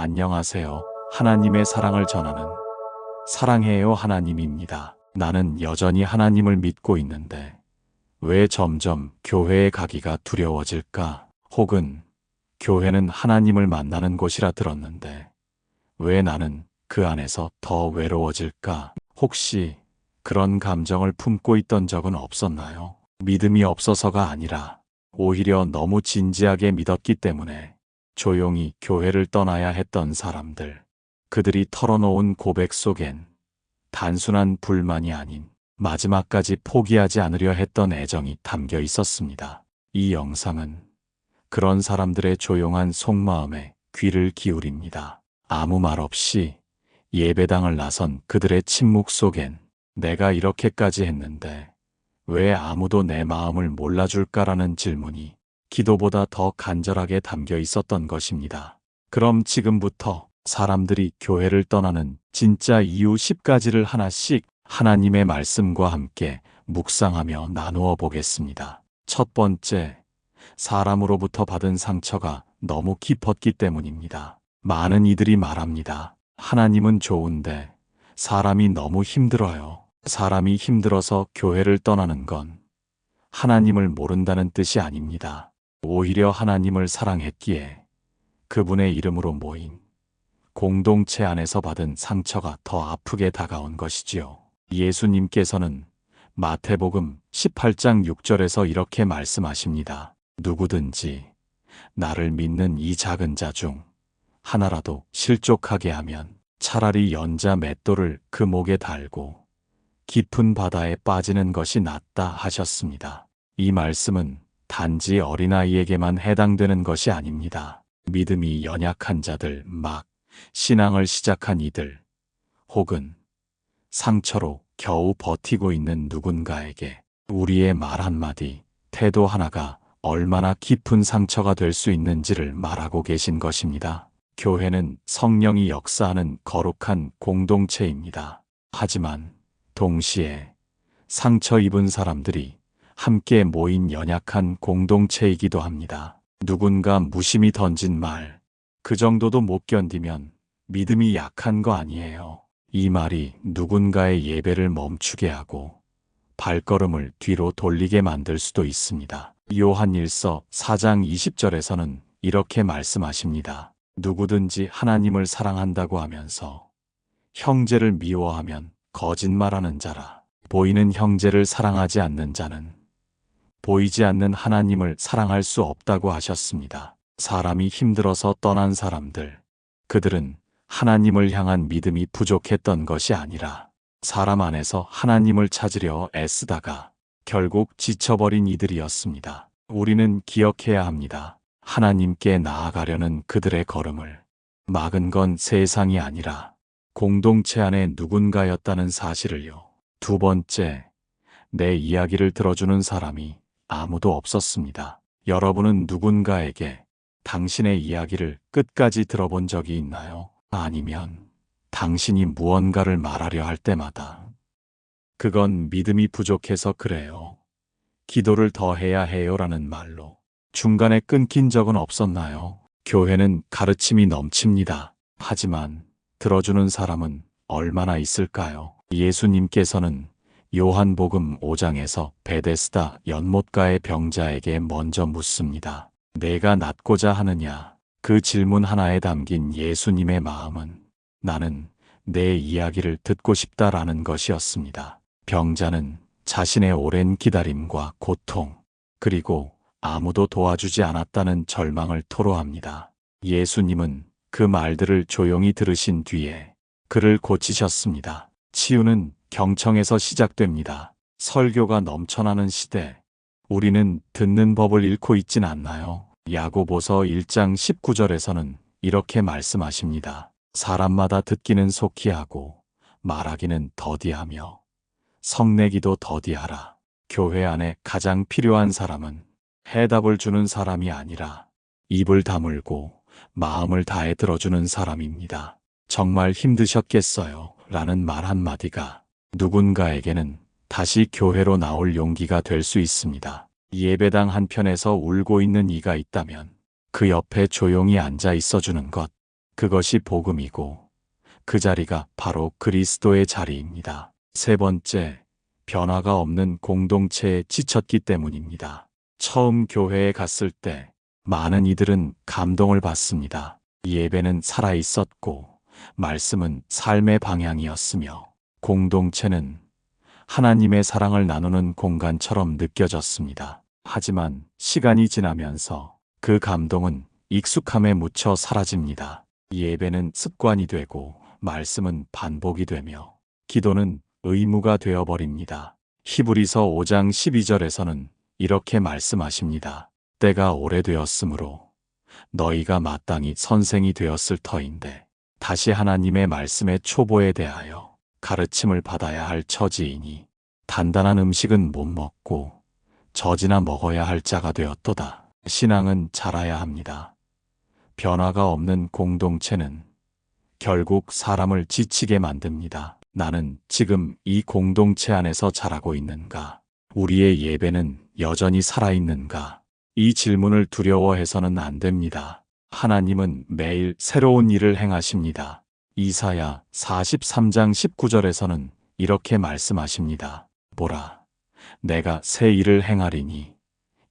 안녕하세요. 하나님의 사랑을 전하는 사랑해요 하나님입니다. 나는 여전히 하나님을 믿고 있는데 왜 점점 교회에 가기가 두려워질까? 혹은 교회는 하나님을 만나는 곳이라 들었는데 왜 나는 그 안에서 더 외로워질까? 혹시 그런 감정을 품고 있던 적은 없었나요? 믿음이 없어서가 아니라 오히려 너무 진지하게 믿었기 때문에 조용히 교회를 떠나야 했던 사람들, 그들이 털어놓은 고백 속엔 단순한 불만이 아닌 마지막까지 포기하지 않으려 했던 애정이 담겨 있었습니다. 이 영상은 그런 사람들의 조용한 속마음에 귀를 기울입니다. 아무 말 없이 예배당을 나선 그들의 침묵 속엔 내가 이렇게까지 했는데 왜 아무도 내 마음을 몰라줄까라는 질문이 기도보다 더 간절하게 담겨 있었던 것입니다. 그럼 지금부터 사람들이 교회를 떠나는 진짜 이유 10가지를 하나씩 하나님의 말씀과 함께 묵상하며 나누어 보겠습니다. 첫 번째, 사람으로부터 받은 상처가 너무 깊었기 때문입니다. 많은 이들이 말합니다. 하나님은 좋은데 사람이 너무 힘들어요. 사람이 힘들어서 교회를 떠나는 건 하나님을 모른다는 뜻이 아닙니다. 오히려 하나님을 사랑했기에 그분의 이름으로 모인 공동체 안에서 받은 상처가 더 아프게 다가온 것이지요. 예수님께서는 마태복음 18장 6절에서 이렇게 말씀하십니다. 누구든지 나를 믿는 이 작은 자 중 하나라도 실족하게 하면 차라리 연자 맷돌을 그 목에 달고 깊은 바다에 빠지는 것이 낫다 하셨습니다. 이 말씀은 단지 어린아이에게만 해당되는 것이 아닙니다. 믿음이 연약한 자들, 막 신앙을 시작한 이들, 혹은 상처로 겨우 버티고 있는 누군가에게 우리의 말 한마디, 태도 하나가 얼마나 깊은 상처가 될 수 있는지를 말하고 계신 것입니다. 교회는 성령이 역사하는 거룩한 공동체입니다. 하지만 동시에 상처 입은 사람들이 함께 모인 연약한 공동체이기도 합니다. 누군가 무심히 던진 말, 그 정도도 못 견디면 믿음이 약한 거 아니에요. 이 말이 누군가의 예배를 멈추게 하고 발걸음을 뒤로 돌리게 만들 수도 있습니다. 요한일서 4장 20절에서는 이렇게 말씀하십니다. 누구든지 하나님을 사랑한다고 하면서 형제를 미워하면 거짓말하는 자라. 보이는 형제를 사랑하지 않는 자는 보이지 않는 하나님을 사랑할 수 없다고 하셨습니다. 사람이 힘들어서 떠난 사람들, 그들은 하나님을 향한 믿음이 부족했던 것이 아니라 사람 안에서 하나님을 찾으려 애쓰다가 결국 지쳐버린 이들이었습니다. 우리는 기억해야 합니다. 하나님께 나아가려는 그들의 걸음을 막은 건 세상이 아니라 공동체 안에 누군가였다는 사실을요. 두 번째, 내 이야기를 들어주는 사람이 아무도 없었습니다. 여러분은 누군가에게 당신의 이야기를 끝까지 들어본 적이 있나요? 아니면 당신이 무언가를 말하려 할 때마다 그건 믿음이 부족해서 그래요. 기도를 더 해야 해요라는 말로 중간에 끊긴 적은 없었나요? 교회는 가르침이 넘칩니다. 하지만 들어주는 사람은 얼마나 있을까요? 예수님께서는 요한복음 5장에서 베데스다 연못가의 병자에게 먼저 묻습니다. 내가 낫고자 하느냐? 그 질문 하나에 담긴 예수님의 마음은 나는 내 이야기를 듣고 싶다라는 것이었습니다. 병자는 자신의 오랜 기다림과 고통, 그리고 아무도 도와주지 않았다는 절망을 토로합니다. 예수님은 그 말들을 조용히 들으신 뒤에 그를 고치셨습니다. 치유는 경청에서 시작됩니다. 설교가 넘쳐나는 시대, 우리는 듣는 법을 잃고 있진 않나요? 야고보서 1장 19절에서는 이렇게 말씀하십니다. 사람마다 듣기는 속히 하고 말하기는 더디하며 성내기도 더디하라. 교회 안에 가장 필요한 사람은 해답을 주는 사람이 아니라 입을 다물고 마음을 다해 들어주는 사람입니다. 정말 힘드셨겠어요? 라는 말 한마디가 누군가에게는 다시 교회로 나올 용기가 될 수 있습니다. 예배당 한편에서 울고 있는 이가 있다면 그 옆에 조용히 앉아 있어주는 것, 그것이 복음이고 그 자리가 바로 그리스도의 자리입니다. 세 번째, 변화가 없는 공동체에 지쳤기 때문입니다. 처음 교회에 갔을 때 많은 이들은 감동을 받습니다. 예배는 살아있었고 말씀은 삶의 방향이었으며 공동체는 하나님의 사랑을 나누는 공간처럼 느껴졌습니다. 하지만 시간이 지나면서 그 감동은 익숙함에 묻혀 사라집니다. 예배는 습관이 되고 말씀은 반복이 되며 기도는 의무가 되어버립니다. 히브리서 5장 12절에서는 이렇게 말씀하십니다. 때가 오래되었으므로 너희가 마땅히 선생이 되었을 터인데 다시 하나님의 말씀의 초보에 대하여 가르침을 받아야 할 처지이니 단단한 음식은 못 먹고 젖이나 먹어야 할 자가 되었도다. 신앙은 자라야 합니다. 변화가 없는 공동체는 결국 사람을 지치게 만듭니다. 나는 지금 이 공동체 안에서 자라고 있는가? 우리의 예배는 여전히 살아있는가? 이 질문을 두려워해서는 안 됩니다. 하나님은 매일 새로운 일을 행하십니다. 이사야 43장 19절에서는 이렇게 말씀하십니다. 보라, 내가 새 일을 행하리니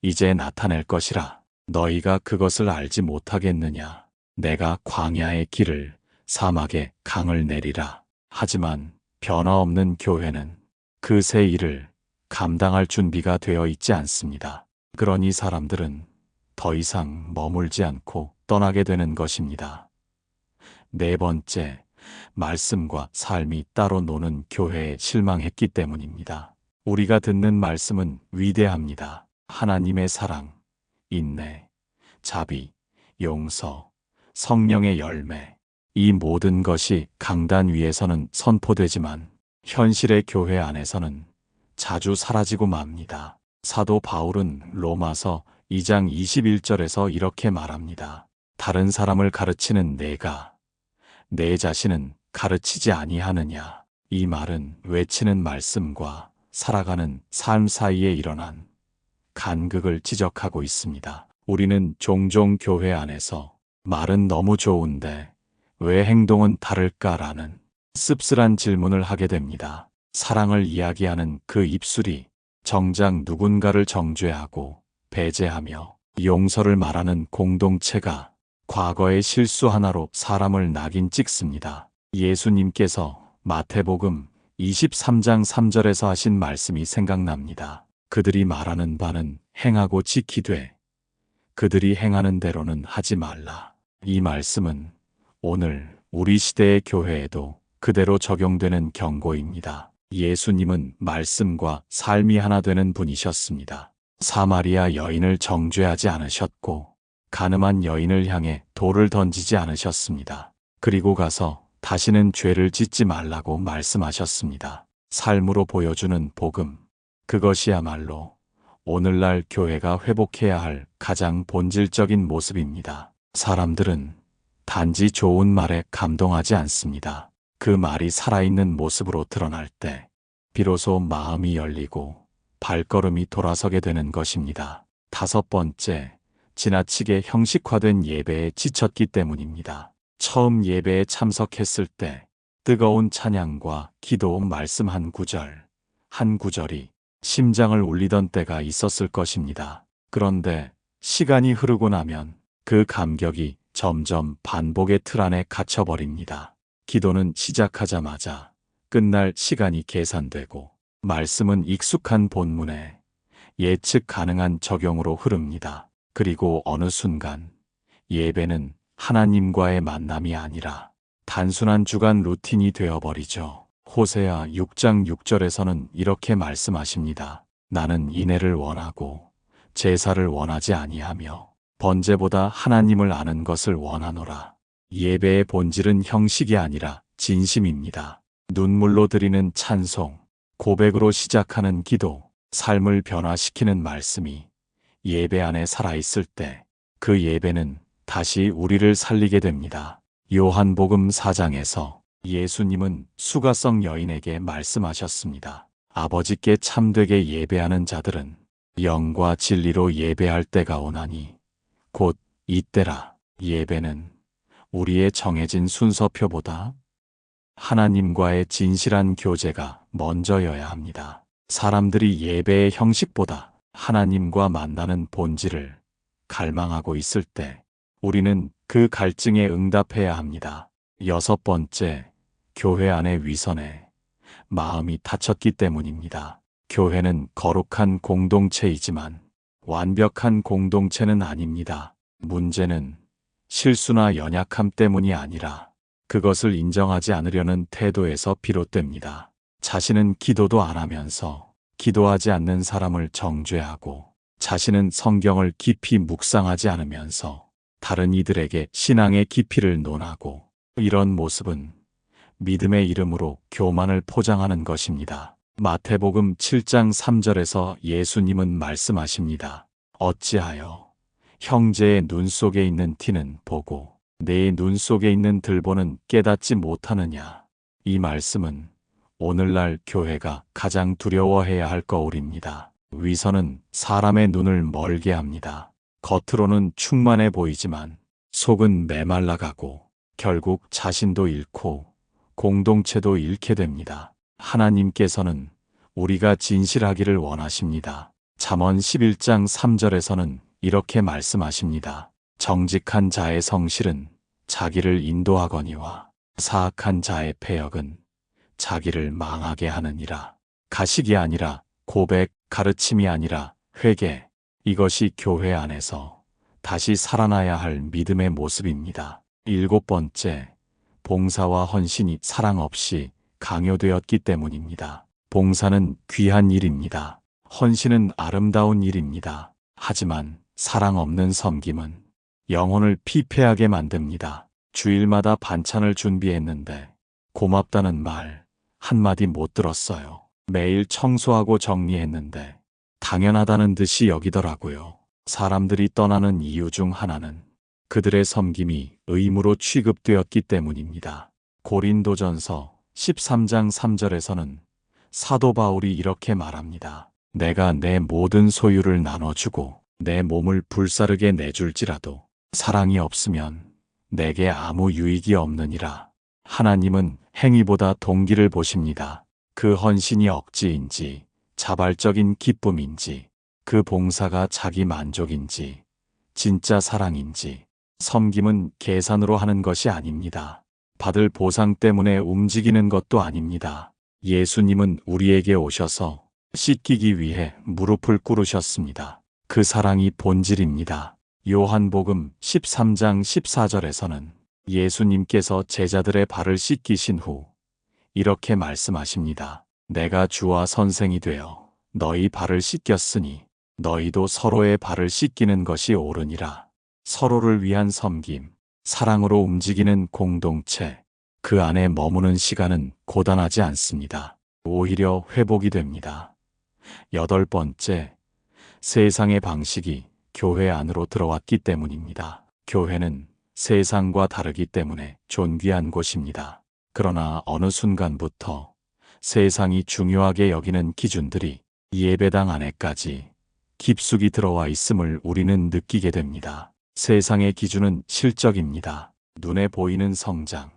이제 나타낼 것이라. 너희가 그것을 알지 못하겠느냐? 내가 광야의 길을 사막에 강을 내리라. 하지만 변화 없는 교회는 그 새 일을 감당할 준비가 되어 있지 않습니다. 그러니 사람들은 더 이상 머물지 않고 떠나게 되는 것입니다. 네 번째, 말씀과 삶이 따로 노는 교회에 실망했기 때문입니다. 우리가 듣는 말씀은 위대합니다. 하나님의 사랑, 인내, 자비, 용서, 성령의 열매. 이 모든 것이 강단 위에서는 선포되지만 현실의 교회 안에서는 자주 사라지고 맙니다. 사도 바울은 로마서 2장 21절에서 이렇게 말합니다. 다른 사람을 가르치는 내가 내 자신은 가르치지 아니하느냐. 이 말은 외치는 말씀과 살아가는 삶 사이에 일어난 간극을 지적하고 있습니다. 우리는 종종 교회 안에서 말은 너무 좋은데 왜 행동은 다를까라는 씁쓸한 질문을 하게 됩니다. 사랑을 이야기하는 그 입술이 정작 누군가를 정죄하고 배제하며 용서를 말하는 공동체가 과거의 실수 하나로 사람을 낙인 찍습니다. 예수님께서 마태복음 23장 3절에서 하신 말씀이 생각납니다. 그들이 말하는 바는 행하고 지키되 그들이 행하는 대로는 하지 말라. 이 말씀은 오늘 우리 시대의 교회에도 그대로 적용되는 경고입니다. 예수님은 말씀과 삶이 하나 되는 분이셨습니다. 사마리아 여인을 정죄하지 않으셨고 가늠한 여인을 향해 돌을 던지지 않으셨습니다. 그리고 가서 다시는 죄를 짓지 말라고 말씀하셨습니다. 삶으로 보여주는 복음, 그것이야말로 오늘날 교회가 회복해야 할 가장 본질적인 모습입니다. 사람들은 단지 좋은 말에 감동하지 않습니다. 그 말이 살아있는 모습으로 드러날 때 비로소 마음이 열리고 발걸음이 돌아서게 되는 것입니다. 다섯 번째, 지나치게 형식화된 예배에 지쳤기 때문입니다. 처음 예배에 참석했을 때 뜨거운 찬양과 기도 말씀 한 구절이 심장을 울리던 때가 있었을 것입니다. 그런데 시간이 흐르고 나면 그 감격이 점점 반복의 틀 안에 갇혀버립니다. 기도는 시작하자마자 끝날 시간이 계산되고 말씀은 익숙한 본문에 예측 가능한 적용으로 흐릅니다. 그리고 어느 순간 예배는 하나님과의 만남이 아니라 단순한 주간 루틴이 되어버리죠. 호세아 6장 6절에서는 이렇게 말씀하십니다. 나는 인애를 원하고 제사를 원하지 아니하며 번제보다 하나님을 아는 것을 원하노라. 예배의 본질은 형식이 아니라 진심입니다. 눈물로 드리는 찬송, 고백으로 시작하는 기도, 삶을 변화시키는 말씀이 예배 안에 살아있을 때 그 예배는 다시 우리를 살리게 됩니다. 요한복음 4장에서 예수님은 수가성 여인에게 말씀하셨습니다. 아버지께 참되게 예배하는 자들은 영과 진리로 예배할 때가 오나니 곧 이때라. 예배는 우리의 정해진 순서표보다 하나님과의 진실한 교제가 먼저여야 합니다. 사람들이 예배의 형식보다 하나님과 만나는 본질을 갈망하고 있을 때 우리는 그 갈증에 응답해야 합니다. 여섯 번째, 교회 안의 위선에 마음이 닫혔기 때문입니다. 교회는 거룩한 공동체이지만 완벽한 공동체는 아닙니다. 문제는 실수나 연약함 때문이 아니라 그것을 인정하지 않으려는 태도에서 비롯됩니다. 자신은 기도도 안 하면서 기도하지 않는 사람을 정죄하고 자신은 성경을 깊이 묵상하지 않으면서 다른 이들에게 신앙의 깊이를 논하고 이런 모습은 믿음의 이름으로 교만을 포장하는 것입니다. 마태복음 7장 3절에서 예수님은 말씀하십니다. 어찌하여 형제의 눈 속에 있는 티는 보고 내 눈 속에 있는 들보는 깨닫지 못하느냐. 이 말씀은 오늘날 교회가 가장 두려워해야 할 거울입니다. 위선은 사람의 눈을 멀게 합니다. 겉으로는 충만해 보이지만 속은 메말라가고 결국 자신도 잃고 공동체도 잃게 됩니다. 하나님께서는 우리가 진실하기를 원하십니다. 잠언 11장 3절에서는 이렇게 말씀하십니다. 정직한 자의 성실은 자기를 인도하거니와 사악한 자의 패역은 자기를 망하게 하느니라. 가식이 아니라 고백, 가르침이 아니라 회개, 이것이 교회 안에서 다시 살아나야 할 믿음의 모습입니다. 일곱 번째, 봉사와 헌신이 사랑 없이 강요되었기 때문입니다. 봉사는 귀한 일입니다. 헌신은 아름다운 일입니다. 하지만 사랑 없는 섬김은 영혼을 피폐하게 만듭니다. 주일마다 반찬을 준비했는데 고맙다는 말 한마디 못 들었어요. 매일 청소하고 정리했는데 당연하다는 듯이 여기더라고요. 사람들이 떠나는 이유 중 하나는 그들의 섬김이 의무로 취급되었기 때문입니다. 고린도전서 13장 3절에서는 사도 바울이 이렇게 말합니다. 내가 내 모든 소유를 나눠주고 내 몸을 불사르게 내줄지라도 사랑이 없으면 내게 아무 유익이 없느니라. 하나님은 행위보다 동기를 보십니다. 그 헌신이 억지인지 자발적인 기쁨인지 그 봉사가 자기 만족인지 진짜 사랑인지 섬김은 계산으로 하는 것이 아닙니다. 받을 보상 때문에 움직이는 것도 아닙니다. 예수님은 우리에게 오셔서 씻기기 위해 무릎을 꿇으셨습니다. 그 사랑이 본질입니다. 요한복음 13장 14절에서는 예수님께서 제자들의 발을 씻기신 후 이렇게 말씀하십니다. 내가 주와 선생이 되어 너희 발을 씻겼으니 너희도 서로의 발을 씻기는 것이 옳으니라. 서로를 위한 섬김, 사랑으로 움직이는 공동체, 그 안에 머무는 시간은 고단하지 않습니다. 오히려 회복이 됩니다. 여덟 번째, 세상의 방식이 교회 안으로 들어왔기 때문입니다. 교회는 세상과 다르기 때문에 존귀한 곳입니다. 그러나 어느 순간부터 세상이 중요하게 여기는 기준들이 예배당 안에까지 깊숙이 들어와 있음을 우리는 느끼게 됩니다. 세상의 기준은 실적입니다. 눈에 보이는 성장,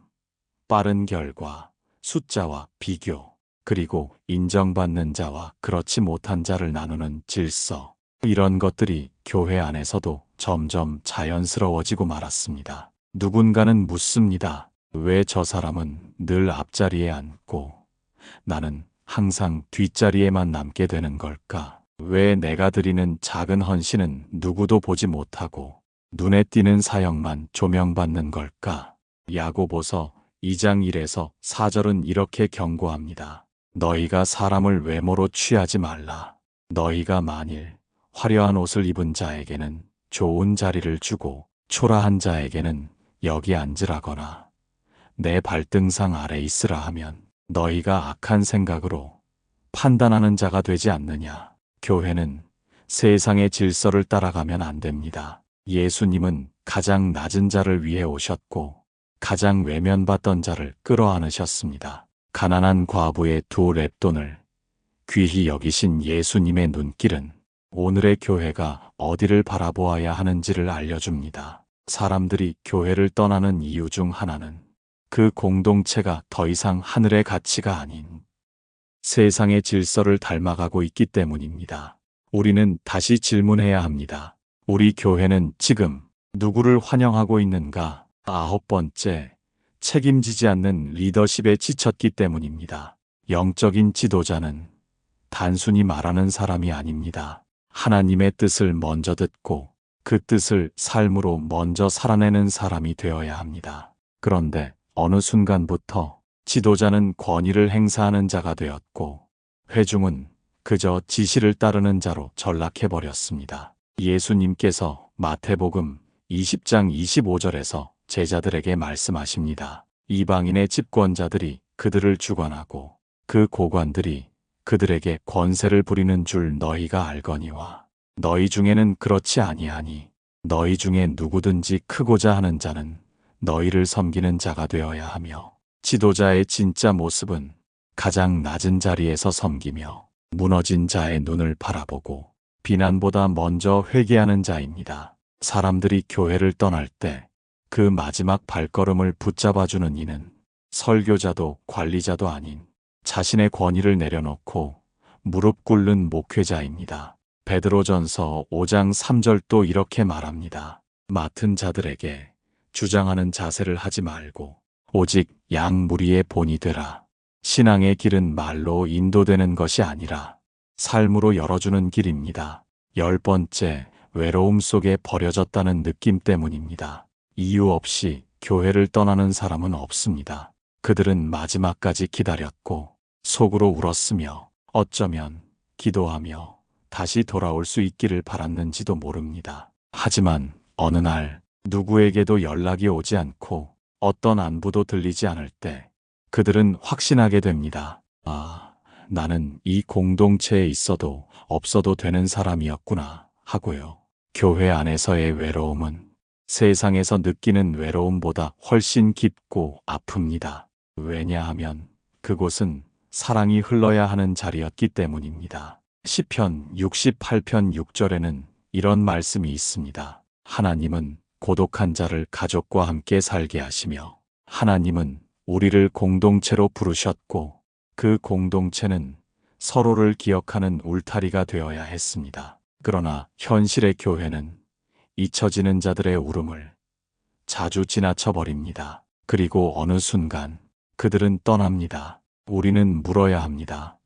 빠른 결과, 숫자와 비교, 그리고 인정받는 자와 그렇지 못한 자를 나누는 질서, 이런 것들이 교회 안에서도 점점 자연스러워지고 말았습니다. 누군가는 묻습니다. 왜 저 사람은 늘 앞자리에 앉고 나는 항상 뒷자리에만 남게 되는 걸까? 왜 내가 드리는 작은 헌신은 누구도 보지 못하고 눈에 띄는 사역만 조명받는 걸까? 야고보서 2장 1에서 4절은 이렇게 경고합니다. 너희가 사람을 외모로 취하지 말라. 너희가 만일 화려한 옷을 입은 자에게는 좋은 자리를 주고 초라한 자에게는 여기 앉으라거나 내 발등상 아래 있으라 하면 너희가 악한 생각으로 판단하는 자가 되지 않느냐. 교회는 세상의 질서를 따라가면 안 됩니다. 예수님은 가장 낮은 자를 위해 오셨고 가장 외면받던 자를 끌어안으셨습니다. 가난한 과부의 2렙돈을 귀히 여기신 예수님의 눈길은 오늘의 교회가 어디를 바라보아야 하는지를 알려줍니다. 사람들이 교회를 떠나는 이유 중 하나는 그 공동체가 더 이상 하늘의 가치가 아닌 세상의 질서를 닮아가고 있기 때문입니다. 우리는 다시 질문해야 합니다. 우리 교회는 지금 누구를 환영하고 있는가? 9번째, 책임지지 않는 리더십에 지쳤기 때문입니다. 영적인 지도자는 단순히 말하는 사람이 아닙니다. 하나님의 뜻을 먼저 듣고 그 뜻을 삶으로 먼저 살아내는 사람이 되어야 합니다. 그런데 어느 순간부터 지도자는 권위를 행사하는 자가 되었고 회중은 그저 지시를 따르는 자로 전락해버렸습니다. 예수님께서 마태복음 20장 25절에서 제자들에게 말씀하십니다. 이방인의 집권자들이 그들을 주관하고 그 고관들이 그들에게 권세를 부리는 줄 너희가 알거니와 너희 중에는 그렇지 아니하니 너희 중에 누구든지 크고자 하는 자는 너희를 섬기는 자가 되어야 하며 지도자의 진짜 모습은 가장 낮은 자리에서 섬기며 무너진 자의 눈을 바라보고 비난보다 먼저 회개하는 자입니다. 사람들이 교회를 떠날 때 그 마지막 발걸음을 붙잡아주는 이는 설교자도 관리자도 아닌 자신의 권위를 내려놓고 무릎 꿇는 목회자입니다. 베드로전서 5장 3절도 이렇게 말합니다. 맡은 자들에게 주장하는 자세를 하지 말고 오직 양 무리의 본이 되라. 신앙의 길은 말로 인도되는 것이 아니라 삶으로 열어주는 길입니다. 10번째, 외로움 속에 버려졌다는 느낌 때문입니다. 이유 없이 교회를 떠나는 사람은 없습니다. 그들은 마지막까지 기다렸고 속으로 울었으며 어쩌면 기도하며 다시 돌아올 수 있기를 바랐는지도 모릅니다. 하지만 어느 날 누구에게도 연락이 오지 않고 어떤 안부도 들리지 않을 때 그들은 확신하게 됩니다. 나는 이 공동체에 있어도 없어도 되는 사람이었구나 하고요. 교회 안에서의 외로움은 세상에서 느끼는 외로움보다 훨씬 깊고 아픕니다. 왜냐하면 그곳은 사랑이 흘러야 하는 자리였기 때문입니다. 시편 68편 6절에는 이런 말씀이 있습니다. 하나님은 고독한 자를 가족과 함께 살게 하시며 하나님은 우리를 공동체로 부르셨고 그 공동체는 서로를 기억하는 울타리가 되어야 했습니다. 그러나 현실의 교회는 잊혀지는 자들의 울음을 자주 지나쳐버립니다. 그리고 어느 순간 그들은 떠납니다. 우리는 물어야 합니다.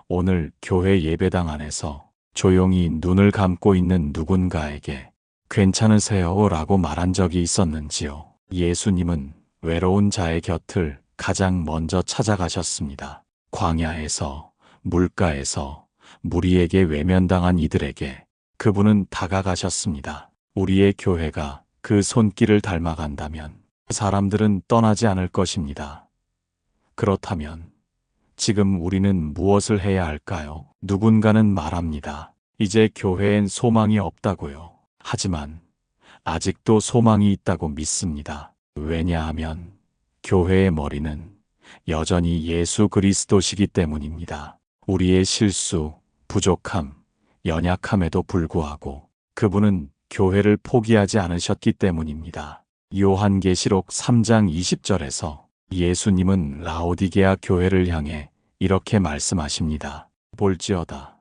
오늘 교회 예배당 안에서 조용히 눈을 감고 있는 누군가에게 괜찮으세요? 라고 말한 적이 있었는지요? 예수님은 외로운 자의 곁을 가장 먼저 찾아가셨습니다. 광야에서, 물가에서, 무리에게 외면당한 이들에게 그분은 다가가셨습니다. 우리의 교회가 그 손길을 닮아간다면 사람들은 떠나지 않을 것입니다. 그렇다면 지금 우리는 무엇을 해야 할까요? 누군가는 말합니다. 이제 교회엔 소망이 없다고요. 하지만 아직도 소망이 있다고 믿습니다. 왜냐하면 교회의 머리는 여전히 예수 그리스도시기 때문입니다. 우리의 실수, 부족함, 연약함에도 불구하고 그분은 교회를 포기하지 않으셨기 때문입니다. 요한계시록 3장 20절에서 예수님은 라오디게아 교회를 향해 이렇게 말씀하십니다. 볼지어다.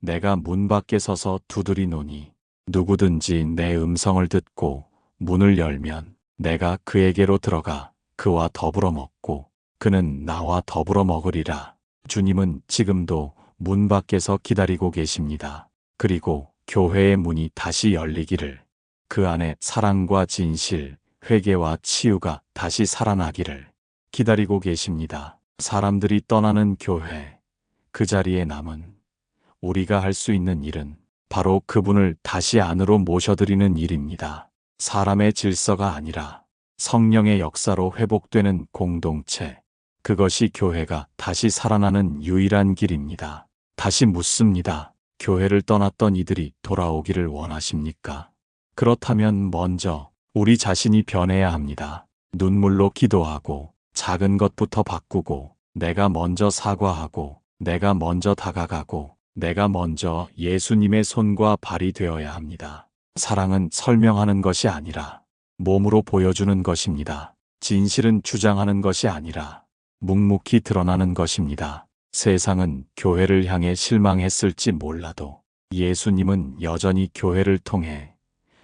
내가 문 밖에 서서 두드리노니 누구든지 내 음성을 듣고 문을 열면 내가 그에게로 들어가 그와 더불어 먹고 그는 나와 더불어 먹으리라. 주님은 지금도 문 밖에서 기다리고 계십니다. 그리고 교회의 문이 다시 열리기를, 그 안에 사랑과 진실, 회개와 치유가 다시 살아나기를 기다리고 계십니다. 사람들이 떠나는 교회, 그 자리에 남은 우리가 할 수 있는 일은 바로 그분을 다시 안으로 모셔드리는 일입니다. 사람의 질서가 아니라 성령의 역사로 회복되는 공동체, 그것이 교회가 다시 살아나는 유일한 길입니다. 다시 묻습니다. 교회를 떠났던 이들이 돌아오기를 원하십니까? 그렇다면 먼저 우리 자신이 변해야 합니다. 눈물로 기도하고 작은 것부터 바꾸고 내가 먼저 사과하고 내가 먼저 다가가고 내가 먼저 예수님의 손과 발이 되어야 합니다. 사랑은 설명하는 것이 아니라 몸으로 보여주는 것입니다. 진실은 주장하는 것이 아니라 묵묵히 드러나는 것입니다. 세상은 교회를 향해 실망했을지 몰라도 예수님은 여전히 교회를 통해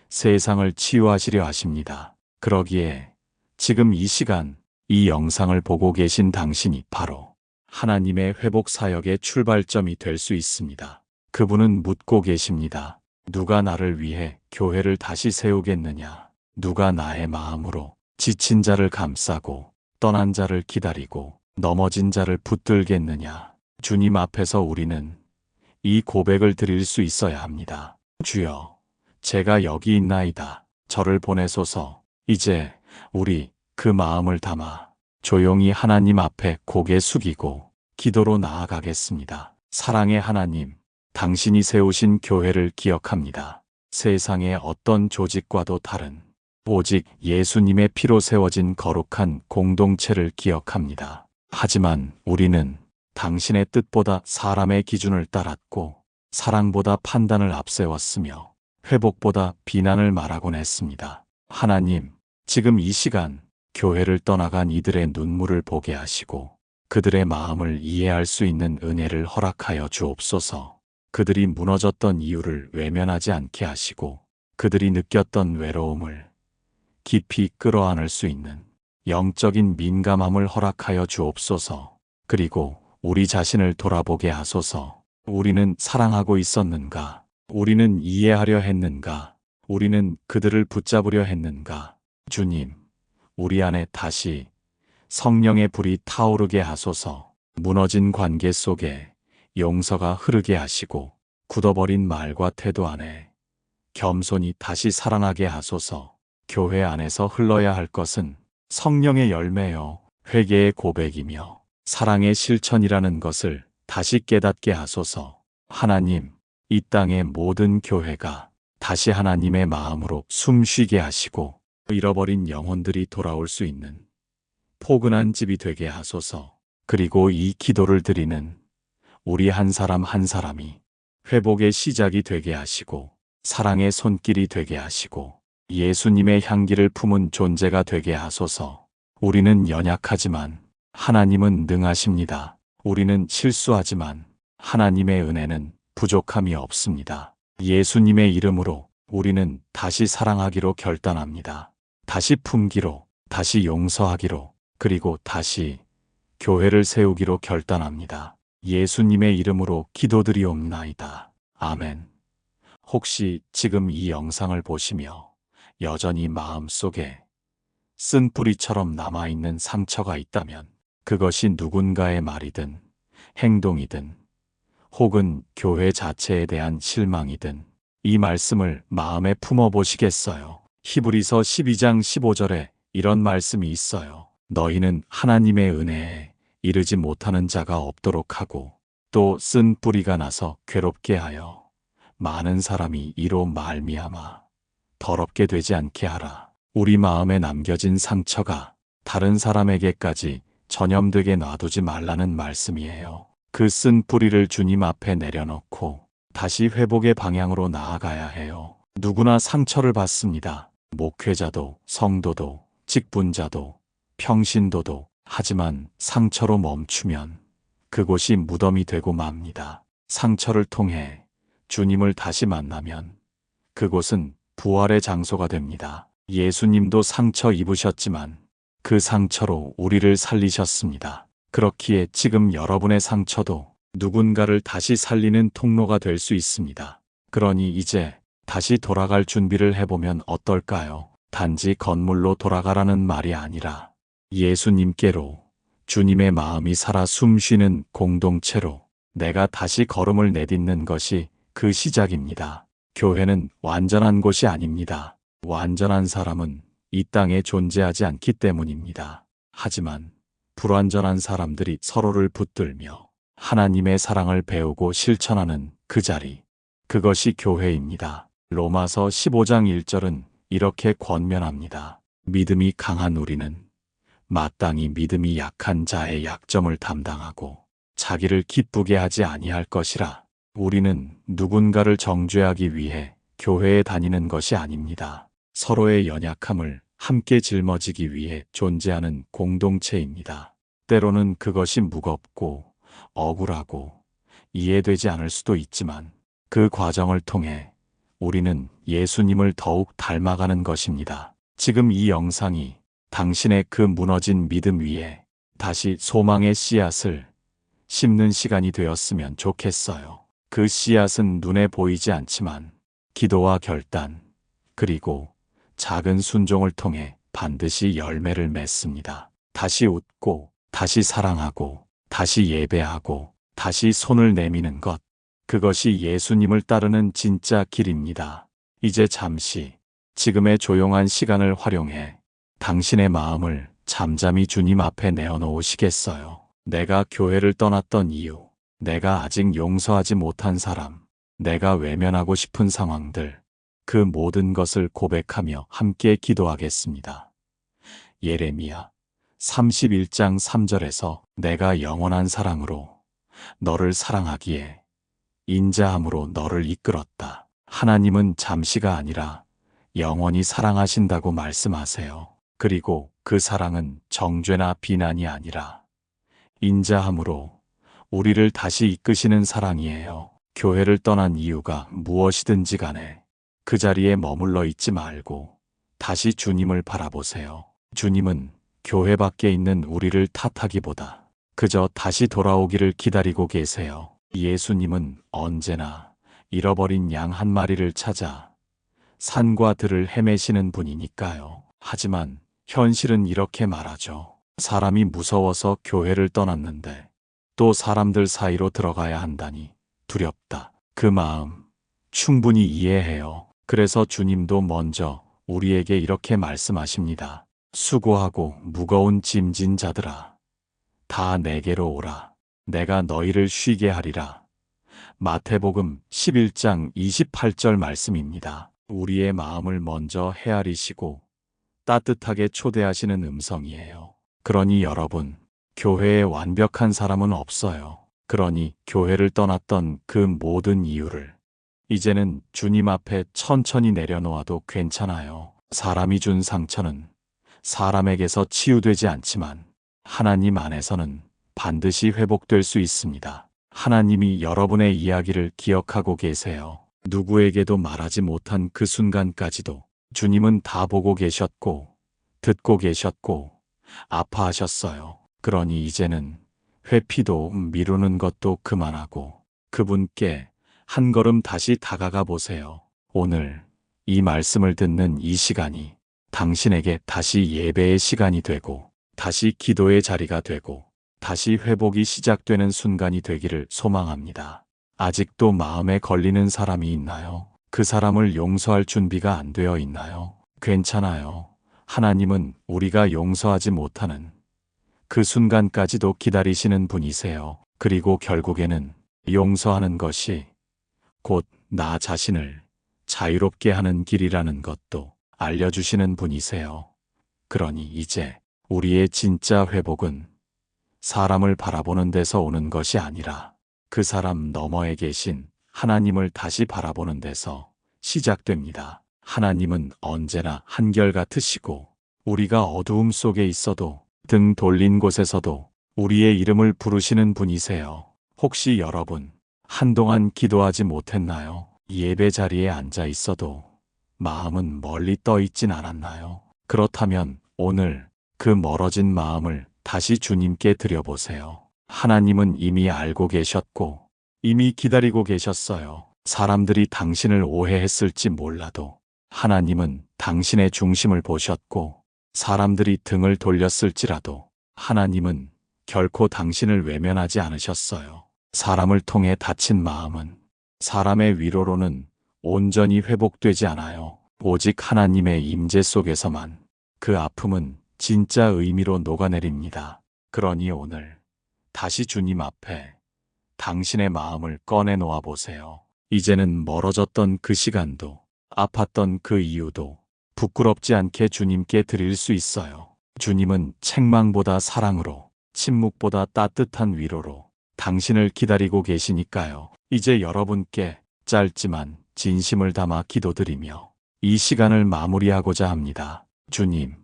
세상을 치유하시려 하십니다. 그러기에 지금 이 시간 이 영상을 보고 계신 당신이 바로 하나님의 회복 사역의 출발점이 될 수 있습니다. 그분은 묻고 계십니다. 누가 나를 위해 교회를 다시 세우겠느냐? 누가 나의 마음으로 지친 자를 감싸고 떠난 자를 기다리고 넘어진 자를 붙들겠느냐? 주님 앞에서 우리는 이 고백을 드릴 수 있어야 합니다. 주여, 제가 여기 있나이다. 저를 보내소서. 이제 우리 그 마음을 담아 조용히 하나님 앞에 고개 숙이고 기도로 나아가겠습니다. 사랑의 하나님, 당신이 세우신 교회를 기억합니다. 세상의 어떤 조직과도 다른 오직 예수님의 피로 세워진 거룩한 공동체를 기억합니다. 하지만 우리는 당신의 뜻보다 사람의 기준을 따랐고 사랑보다 판단을 앞세웠으며 회복보다 비난을 말하곤 했습니다. 하나님, 지금 이 시간 교회를 떠나간 이들의 눈물을 보게 하시고 그들의 마음을 이해할 수 있는 은혜를 허락하여 주옵소서. 그들이 무너졌던 이유를 외면하지 않게 하시고 그들이 느꼈던 외로움을 깊이 끌어안을 수 있는 영적인 민감함을 허락하여 주옵소서. 그리고 우리 자신을 돌아보게 하소서. 우리는 사랑하고 있었는가? 우리는 이해하려 했는가? 우리는 그들을 붙잡으려 했는가? 주님, 우리 안에 다시 성령의 불이 타오르게 하소서. 무너진 관계 속에 용서가 흐르게 하시고 굳어버린 말과 태도 안에 겸손히 다시 살아나게 하소서. 교회 안에서 흘러야 할 것은 성령의 열매요, 회개의 고백이며 사랑의 실천이라는 것을 다시 깨닫게 하소서. 하나님, 이 땅의 모든 교회가 다시 하나님의 마음으로 숨쉬게 하시고 잃어버린 영혼들이 돌아올 수 있는 포근한 집이 되게 하소서. 그리고 이 기도를 드리는 우리 한 사람 한 사람이 회복의 시작이 되게 하시고 사랑의 손길이 되게 하시고 예수님의 향기를 품은 존재가 되게 하소서. 우리는 연약하지만 하나님은 능하십니다. 우리는 실수하지만 하나님의 은혜는 부족함이 없습니다. 예수님의 이름으로 우리는 다시 사랑하기로 결단합니다. 다시 품기로, 다시 용서하기로, 그리고 다시 교회를 세우기로 결단합니다. 예수님의 이름으로 기도드리옵나이다. 아멘. 혹시 지금 이 영상을 보시며 여전히 마음속에 쓴 뿌리처럼 남아있는 상처가 있다면 그것이 누군가의 말이든 행동이든 혹은 교회 자체에 대한 실망이든 이 말씀을 마음에 품어보시겠어요? 히브리서 12장 15절에 이런 말씀이 있어요. 너희는 하나님의 은혜에 이르지 못하는 자가 없도록 하고 또 쓴 뿌리가 나서 괴롭게 하여 많은 사람이 이로 말미암아 더럽게 되지 않게 하라. 우리 마음에 남겨진 상처가 다른 사람에게까지 전염되게 놔두지 말라는 말씀이에요. 그 쓴 뿌리를 주님 앞에 내려놓고 다시 회복의 방향으로 나아가야 해요. 누구나 상처를 받습니다. 목회자도, 성도도, 직분자도, 평신도도. 하지만 상처로 멈추면 그곳이 무덤이 되고 맙니다. 상처를 통해 주님을 다시 만나면 그곳은 부활의 장소가 됩니다. 예수님도 상처 입으셨지만 그 상처로 우리를 살리셨습니다. 그렇기에 지금 여러분의 상처도 누군가를 다시 살리는 통로가 될 수 있습니다. 그러니 이제 다시 돌아갈 준비를 해보면 어떨까요? 단지 건물로 돌아가라는 말이 아니라 예수님께로, 주님의 마음이 살아 숨쉬는 공동체로 내가 다시 걸음을 내딛는 것이 그 시작입니다. 교회는 완전한 곳이 아닙니다. 완전한 사람은 이 땅에 존재하지 않기 때문입니다. 하지만 불완전한 사람들이 서로를 붙들며 하나님의 사랑을 배우고 실천하는 그 자리, 그것이 교회입니다. 로마서 15장 1절은 이렇게 권면합니다. 믿음이 강한 우리는 마땅히 믿음이 약한 자의 약점을 담당하고 자기를 기쁘게 하지 아니할 것이라. 우리는 누군가를 정죄하기 위해 교회에 다니는 것이 아닙니다. 서로의 연약함을 함께 짊어지기 위해 존재하는 공동체입니다. 때로는 그것이 무겁고 억울하고 이해되지 않을 수도 있지만 그 과정을 통해 우리는 예수님을 더욱 닮아가는 것입니다. 지금 이 영상이 당신의 그 무너진 믿음 위에 다시 소망의 씨앗을 심는 시간이 되었으면 좋겠어요. 그 씨앗은 눈에 보이지 않지만 기도와 결단, 그리고 작은 순종을 통해 반드시 열매를 맺습니다. 다시 웃고, 다시 사랑하고, 다시 예배하고, 다시 손을 내미는 것. 그것이 예수님을 따르는 진짜 길입니다. 이제 잠시 지금의 조용한 시간을 활용해 당신의 마음을 잠잠히 주님 앞에 내어놓으시겠어요? 내가 교회를 떠났던 이유, 내가 아직 용서하지 못한 사람, 내가 외면하고 싶은 상황들, 그 모든 것을 고백하며 함께 기도하겠습니다. 예레미야 31장 3절에서 내가 영원한 사랑으로 너를 사랑하기에 인자함으로 너를 이끌었다. 하나님은 잠시가 아니라 영원히 사랑하신다고 말씀하세요. 그리고 그 사랑은 정죄나 비난이 아니라 인자함으로 우리를 다시 이끄시는 사랑이에요. 교회를 떠난 이유가 무엇이든지 간에 그 자리에 머물러 있지 말고 다시 주님을 바라보세요. 주님은 교회 밖에 있는 우리를 탓하기보다 그저 다시 돌아오기를 기다리고 계세요. 예수님은 언제나 잃어버린 양 한 마리를 찾아 산과 들을 헤매시는 분이니까요. 하지만 현실은 이렇게 말하죠. 사람이 무서워서 교회를 떠났는데 또 사람들 사이로 들어가야 한다니 두렵다. 그 마음 충분히 이해해요. 그래서 주님도 먼저 우리에게 이렇게 말씀하십니다. 수고하고 무거운 짐진 자들아, 다 내게로 오라. 내가 너희를 쉬게 하리라. 마태복음 11장 28절 말씀입니다. 우리의 마음을 먼저 헤아리시고 따뜻하게 초대하시는 음성이에요. 그러니 여러분, 교회에 완벽한 사람은 없어요. 그러니 교회를 떠났던 그 모든 이유를 이제는 주님 앞에 천천히 내려놓아도 괜찮아요. 사람이 준 상처는 사람에게서 치유되지 않지만 하나님 안에서는 반드시 회복될 수 있습니다. 하나님이 여러분의 이야기를 기억하고 계세요. 누구에게도 말하지 못한 그 순간까지도 주님은 다 보고 계셨고, 듣고 계셨고, 아파하셨어요. 그러니 이제는 회피도 미루는 것도 그만하고 그분께 한 걸음 다시 다가가 보세요. 오늘 이 말씀을 듣는 이 시간이 당신에게 다시 예배의 시간이 되고, 다시 기도의 자리가 되고, 다시 회복이 시작되는 순간이 되기를 소망합니다. 아직도 마음에 걸리는 사람이 있나요? 그 사람을 용서할 준비가 안 되어 있나요? 괜찮아요. 하나님은 우리가 용서하지 못하는 그 순간까지도 기다리시는 분이세요. 그리고 결국에는 용서하는 것이 곧 나 자신을 자유롭게 하는 길이라는 것도 알려주시는 분이세요. 그러니 이제 우리의 진짜 회복은 사람을 바라보는 데서 오는 것이 아니라 그 사람 너머에 계신 하나님을 다시 바라보는 데서 시작됩니다. 하나님은 언제나 한결같으시고 우리가 어두움 속에 있어도 등 돌린 곳에서도 우리의 이름을 부르시는 분이세요. 혹시 여러분 한동안 기도하지 못했나요? 예배 자리에 앉아 있어도 마음은 멀리 떠 있진 않았나요? 그렇다면 오늘 그 멀어진 마음을 다시 주님께 드려보세요. 하나님은 이미 알고 계셨고 이미 기다리고 계셨어요. 사람들이 당신을 오해했을지 몰라도 하나님은 당신의 중심을 보셨고 사람들이 등을 돌렸을지라도 하나님은 결코 당신을 외면하지 않으셨어요. 사람을 통해 다친 마음은 사람의 위로로는 온전히 회복되지 않아요. 오직 하나님의 임재 속에서만 그 아픔은 진짜 의미로 녹아내립니다. 그러니 오늘 다시 주님 앞에 당신의 마음을 꺼내 놓아 보세요. 이제는 멀어졌던 그 시간도 아팠던 그 이유도 부끄럽지 않게 주님께 드릴 수 있어요. 주님은 책망보다 사랑으로, 침묵보다 따뜻한 위로로 당신을 기다리고 계시니까요. 이제 여러분께 짧지만 진심을 담아 기도드리며 이 시간을 마무리하고자 합니다. 주님,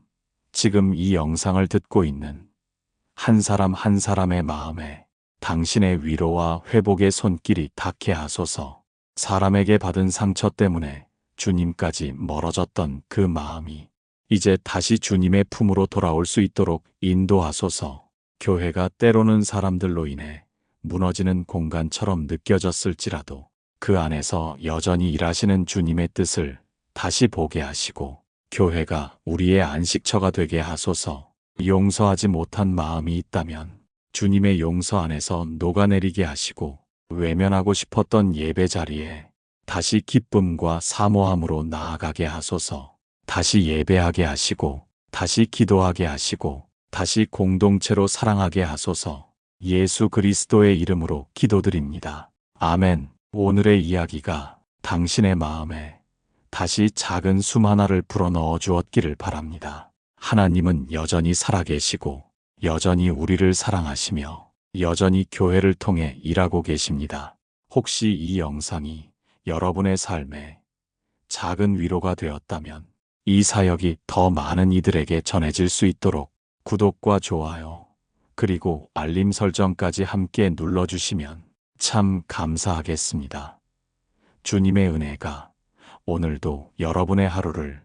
지금 이 영상을 듣고 있는 한 사람 한 사람의 마음에 당신의 위로와 회복의 손길이 닿게 하소서. 사람에게 받은 상처 때문에 주님까지 멀어졌던 그 마음이 이제 다시 주님의 품으로 돌아올 수 있도록 인도하소서. 교회가 때로는 사람들로 인해 무너지는 공간처럼 느껴졌을지라도 그 안에서 여전히 일하시는 주님의 뜻을 다시 보게 하시고 교회가 우리의 안식처가 되게 하소서. 용서하지 못한 마음이 있다면 주님의 용서 안에서 녹아내리게 하시고 외면하고 싶었던 예배 자리에 다시 기쁨과 사모함으로 나아가게 하소서. 다시 예배하게 하시고 다시 기도하게 하시고 다시 공동체로 사랑하게 하소서. 예수 그리스도의 이름으로 기도드립니다. 아멘. 오늘의 이야기가 당신의 마음에 다시 작은 숨 하나를 불어넣어 주었기를 바랍니다. 하나님은 여전히 살아계시고 여전히 우리를 사랑하시며 여전히 교회를 통해 일하고 계십니다. 혹시 이 영상이 여러분의 삶에 작은 위로가 되었다면 이 사역이 더 많은 이들에게 전해질 수 있도록 구독과 좋아요 그리고 알림 설정까지 함께 눌러주시면 참 감사하겠습니다. 주님의 은혜가 오늘도 여러분의 하루를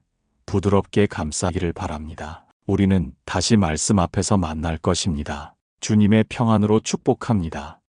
부드럽게 감싸기를 바랍니다. 우리는 다시 말씀 앞에서 만날 것입니다. 주님의 평안으로 축복합니다.